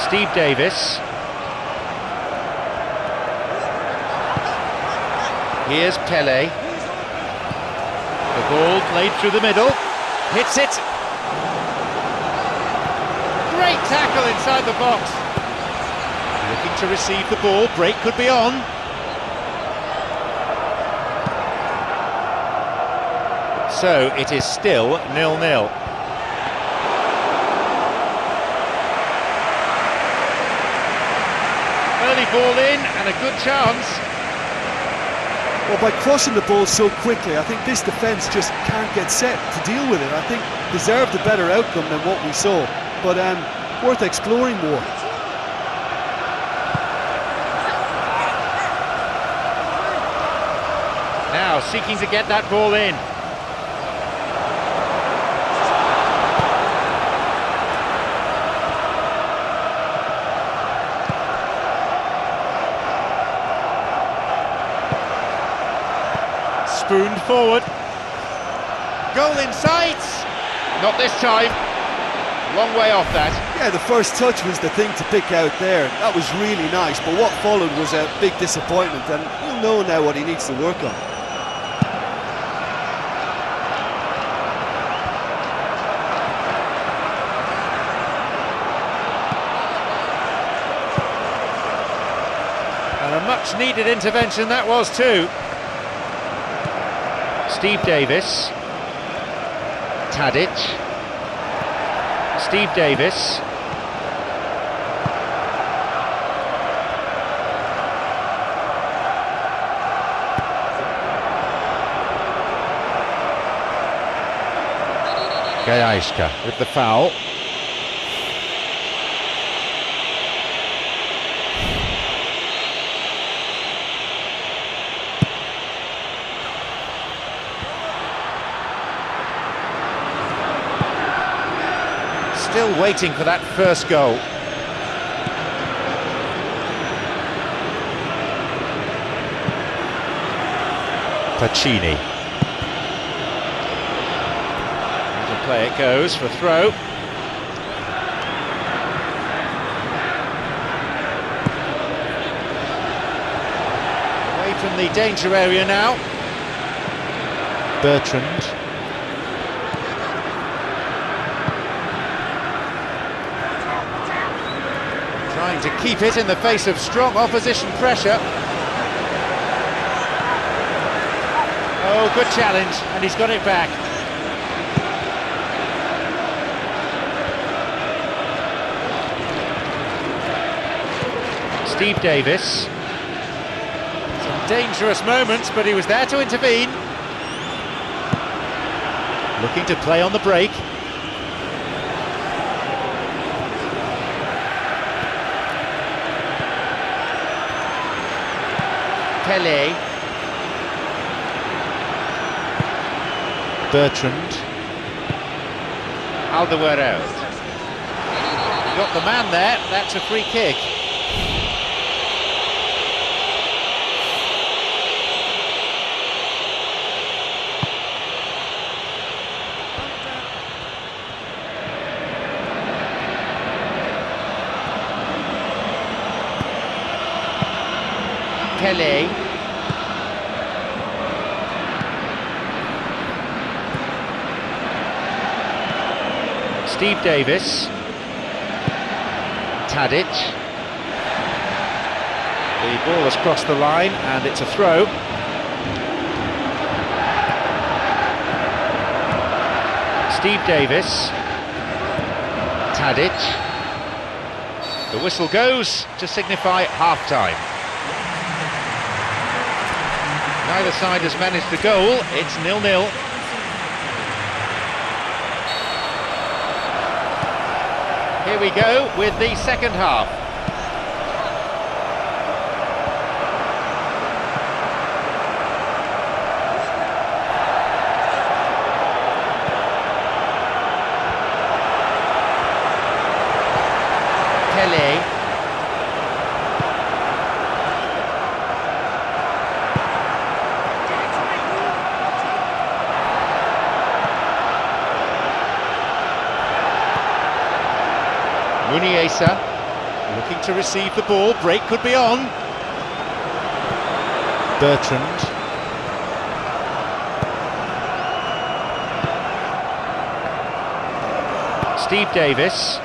Steve Davis. Here's Pele. The ball played through the middle. Hits it. Great tackle inside the box. Looking to receive the ball. Break could be on. So it is still 0-0. Early ball in and a good chance. Well, by crossing the ball so quickly, I think this defence just can't get set to deal with it. I think deserved a better outcome than what we saw, but worth exploring more. Now seeking to get that ball in. Spooned forward. Goal in sight. Not this time. Long way off that. Yeah, the first touch was the thing to pick out there. That was really nice, but what followed was a big disappointment, and he'll know now what he needs to work on. And a much needed intervention that was too. Steve Davis. Tadic. Steve Davis. Gajaska with the foul. Still waiting for that first goal. Pacini. Into play it goes for throw. Away from the danger area now. Bertrand. Trying to keep it in the face of strong opposition pressure. Oh, good challenge, and he's got it back. Steve Davis. Some dangerous moments, but he was there to intervene. Looking to play on the break. Pele. Bertrand. Alderweireld. Got the man there, that's a free kick. Pele. Steve Davis. Tadic. The ball has crossed the line and it's a throw. Steve Davis. Tadic. The whistle goes to signify half-time. Neither side has managed a goal, it's 0-0. Here we go with the second half. Pele. Muniesa. Looking to receive the ball, break could be on. Bertrand. Steve Davis.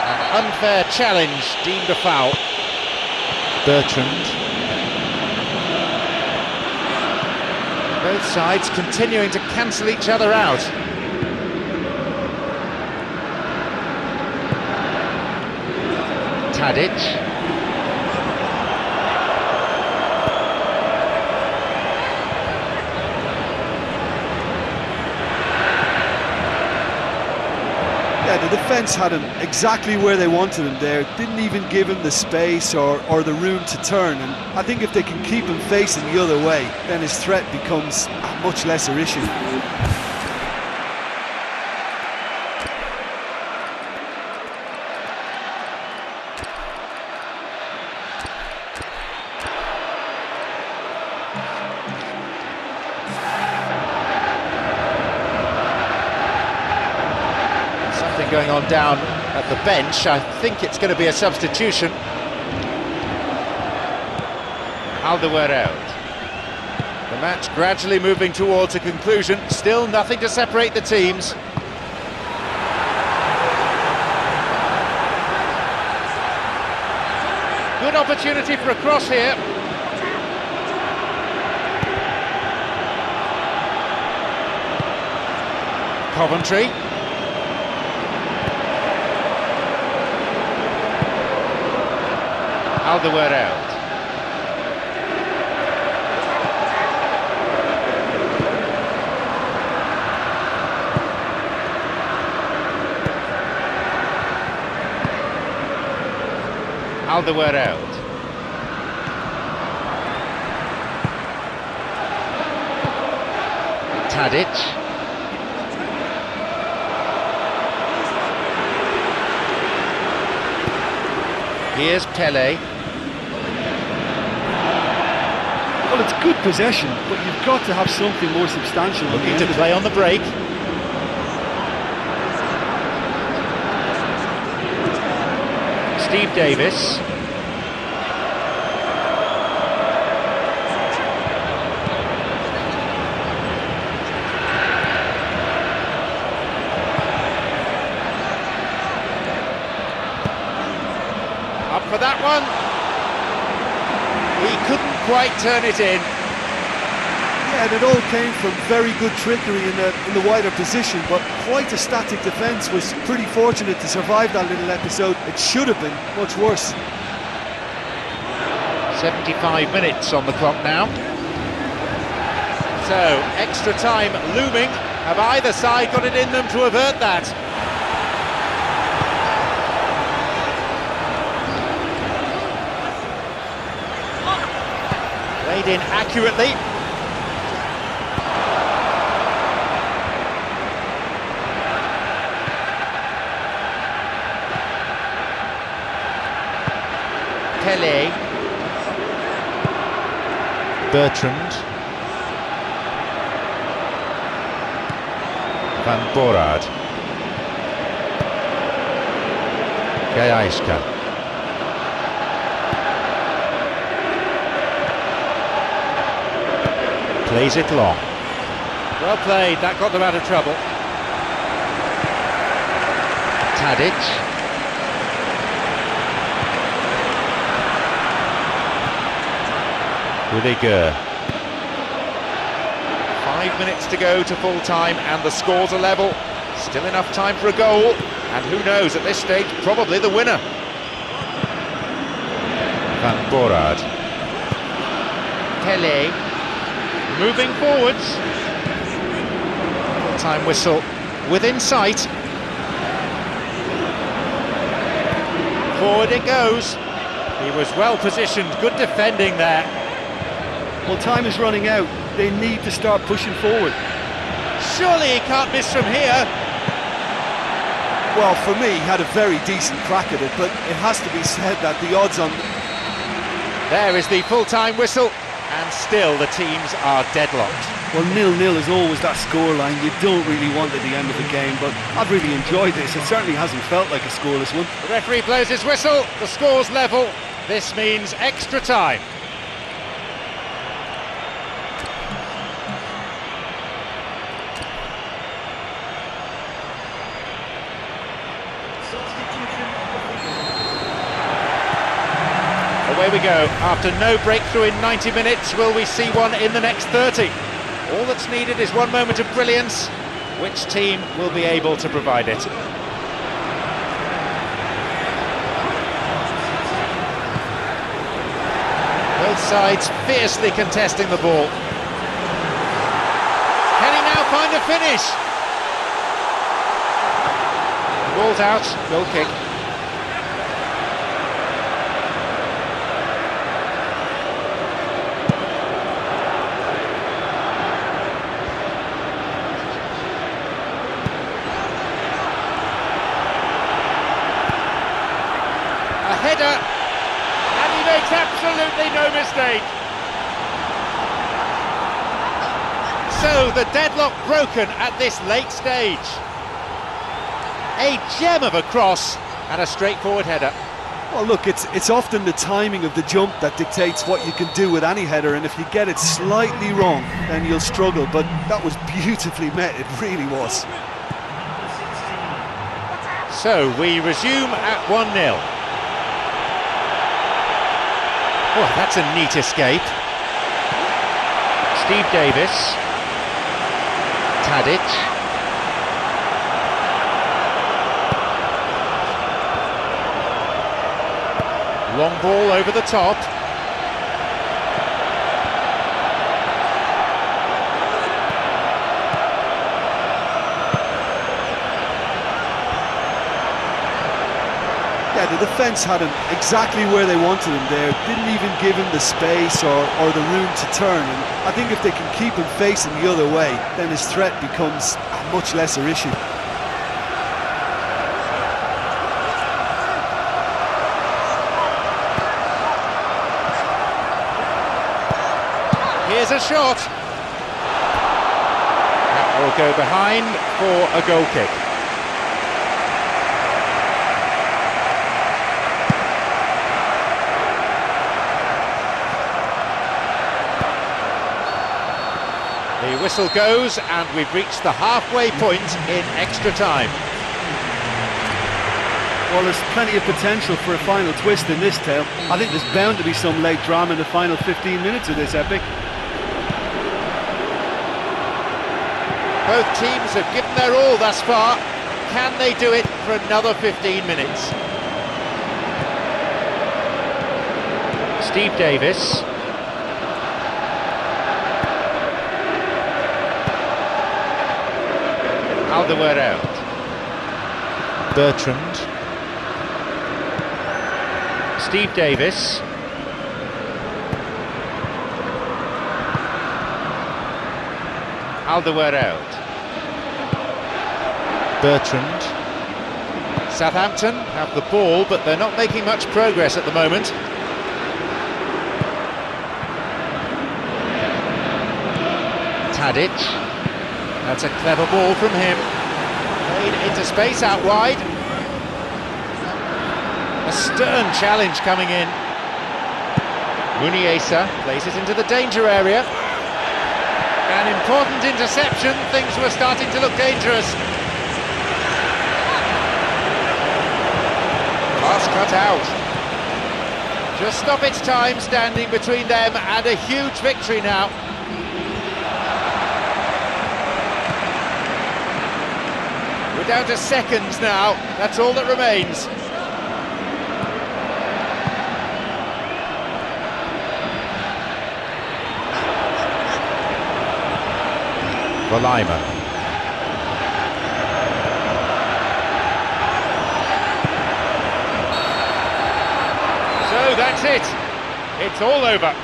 An unfair challenge, deemed a foul. Bertrand. Both sides continuing to cancel each other out. Tadic. Yeah, the defence had him exactly where they wanted him there. Didn't even give him the space or the room to turn. And I think if they can keep him facing the other way, then his threat becomes a much lesser issue. Going on down at the bench. I think it's going to be a substitution. Alderweireld. The match gradually moving towards a conclusion. Still nothing to separate the teams. Good opportunity for a cross here. Coventry. Alderweireld. Alderweireld. Tadic. Here's Pele. Well, it's good possession, but you've got to have something more substantial. Looking to play on the break. Steve Davis. Up for that one. He couldn't quite turn it in. Yeah, and it all came from very good trickery in the wider position, but quite a static defence. Was pretty fortunate to survive that little episode. It should have been much worse. 75 minutes on the clock now. So, extra time looming. Have either side got it in them to avert that? Played in accurately. Pele. Bertrand. Van Borard. Gajajska. Plays it long. Well played, that got them out of trouble. Tadic. Rudiger. 5 minutes to go to full time and the scores are level. Still enough time for a goal, and who knows, at this stage, probably the winner. Van Borard. Pele. Moving forwards. Full-time whistle within sight. Forward it goes. He was well positioned, good defending there. Well, time is running out. They need to start pushing forward. Surely he can't miss from here. Well, for me, he had a very decent crack at it, but it has to be said that the odds on... There is the full-time whistle, and still the teams are deadlocked. Well, 0-0 is always that scoreline you don't really want at the end of the game, but I've really enjoyed this. It certainly hasn't felt like a scoreless one. The referee blows his whistle, the score's level. This means extra time. Away we go. After no breakthrough in 90 minutes, will we see one in the next 30? All that's needed is one moment of brilliance. Which team will be able to provide it? Both sides fiercely contesting the ball. Can he now find a finish? Ball's out, goal kick. A header, and he makes absolutely no mistake. So the deadlock broken at this late stage. A gem of a cross and a straightforward header. Well, look, it's often the timing of the jump that dictates what you can do with any header, and if you get it slightly wrong, then you'll struggle, but that was beautifully met, it really was. So we resume at 1-0. Oh, that's a neat escape. Steve Davis. Tadic. Long ball over the top. Yeah, the defence had him exactly where they wanted him there, didn't even give him the space or the room to turn, and I think if they can keep him facing the other way, then his threat becomes a much lesser issue. Here's a shot. That will go behind for a goal kick. The whistle goes and we've reached the halfway point in extra time. Well, there's plenty of potential for a final twist in this tale. I think there's bound to be some late drama in the final 15 minutes of this epic. Both teams have given their all thus far. Can they do it for another 15 minutes? Steve Davis. Alderweireld. Bertrand. Steve Davis. Alderweireld. Bertrand. Southampton have the ball, but they're not making much progress at the moment. Tadic. That's a clever ball from him. Played into space out wide. A stern challenge coming in. Muniesa plays it into the danger area. An important interception, things were starting to look dangerous. Pass cut out. Just stop its time standing between them and a huge victory now. We're down to seconds now, that's all that remains. Valima. So that's it. It's all over.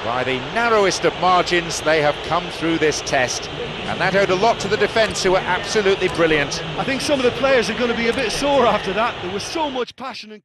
By the narrowest of margins, they have come through this test, and that owed a lot to the defence, who were absolutely brilliant. I think some of the players are going to be a bit sore after that. There was so much passion and